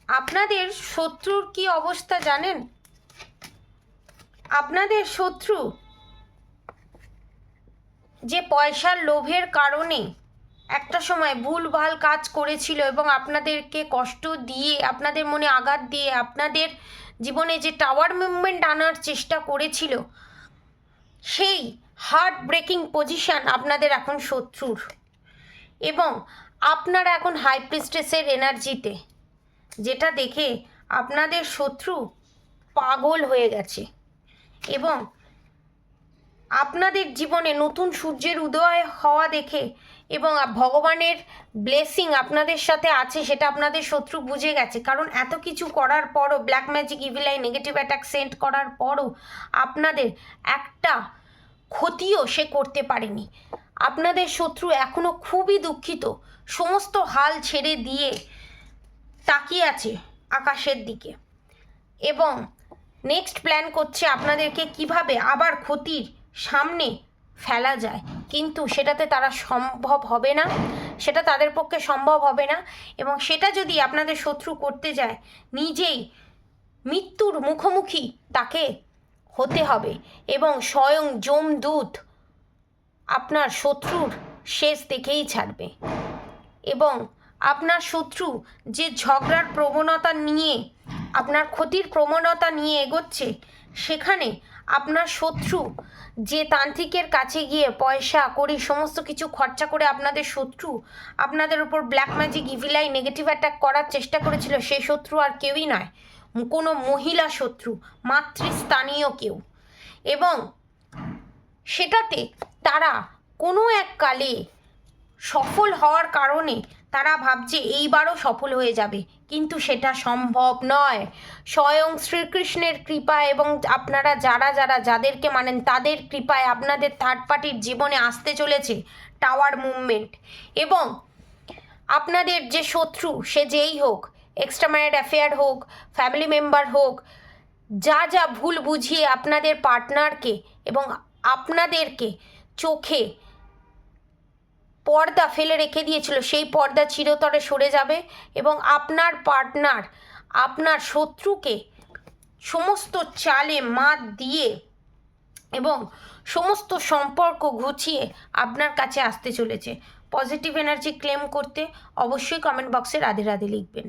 আপনাদের শত্রুর কি অবস্থা জানেন? আপনাদের শত্রু যে পয়সার লোভের কারণে একটা সময় ভুলভাল কাজ করেছিল এবং আপনাদেরকে কষ্ট দিয়ে, আপনাদের মনে আঘাত দিয়ে, আপনাদের জীবনে যে টাওয়ার মুভমেন্ট আনার চেষ্টা করেছিল, সেই হার্ট ব্রেকিং পজিশন আপনাদের এখন শত্রুর। এবং আপনারা এখন হাই প্রিস্টেসের এনার্জিতে, যেটা দেখে আপনাদের শত্রু পাগল হয়ে গেছে। এবং আপনাদের জীবনে নতুন সূর্যের উদয় হওয়া দেখে এবং ভগবানের ব্লেসিং আপনাদের সাথে আছে সেটা আপনাদের শত্রু বুঝে গেছে। কারণ এত কিছু করার পরও, black magic, evil I, negative attack send করার পরও আপনাদের একটা ক্ষতিও সে করতে পারেনি। আপনাদের শত্রু এখনও খুবই দুঃখিত, সমস্ত হাল ছেড়ে দিয়ে তাকিয়ে আছে আকাশের দিকে এবং নেক্সট প্ল্যান করছে আপনাদেরকে কিভাবে আবার ক্ষতির সামনে ফেলা যায়। কিন্তু সেটাতে তারা সম্ভব হবে না, সেটা তাদের পক্ষে সম্ভব হবে না। এবং সেটা যদি আপনাদের শত্রু করতে যায়, নিজেই মৃত্যুর মুখোমুখি তাকে হতে হবে এবং স্বয়ং যমদূত আপনার শত্রুর শেষ দেখেই ছাড়বে। এবং আপনার শত্রু যে ঝগড়ার প্রবণতা নিয়ে, আপনার ক্ষতির প্রবণতা নিয়ে এগোচ্ছে, সেখানে আপনার শত্রু যে তান্ত্রিকের কাছে গিয়ে পয়সা কড়ি সমস্ত কিছু খরচা করে আপনাদের শত্রু আপনাদের উপর black magic, evil I, negative attack করার চেষ্টা করেছিল, সেই শত্রু আর কেউই নয়, কোনো মহিলা শত্রু, মাতৃস্থানীয় কেউ। এবং সেটাতে তারা কোনো এক কালে সফল হওয়ার কারণে তারা ভাবছে এইবারও সফল হয়ে যাবে, কিন্তু সেটা সম্ভব নয়। স্বয়ং শ্রীকৃষ্ণের কৃপায় এবং আপনারা যারা যারা যাদেরকে মানেন তাদের কৃপায় আপনাদের থার্ড পার্টির জীবনে আসতে চলেছে টাওয়ার মুভমেন্ট। এবং আপনাদের যে শত্রু, সে যেই হোক, এক্সট্রা ম্যারিড অ্যাফেয়ার হোক, ফ্যামিলি মেম্বার হোক, যা যা ভুল বুঝিয়ে আপনাদের পার্টনারকে এবং আপনাদেরকে চোখে পর্দা ফেলে রেখে দিয়েছিল, সেই পর্দা চিরতরে সরে যাবে এবং আপনার পার্টনার আপনার শত্রুকে সমস্ত চালে মাত দিয়ে এবং সমস্ত সম্পর্ক ঘুচিয়ে আপনার কাছে আসতে চলেছে। পজিটিভ এনার্জি ক্লেম করতে অবশ্যই কমেন্ট বক্সে রাধে রাধে লিখবেন।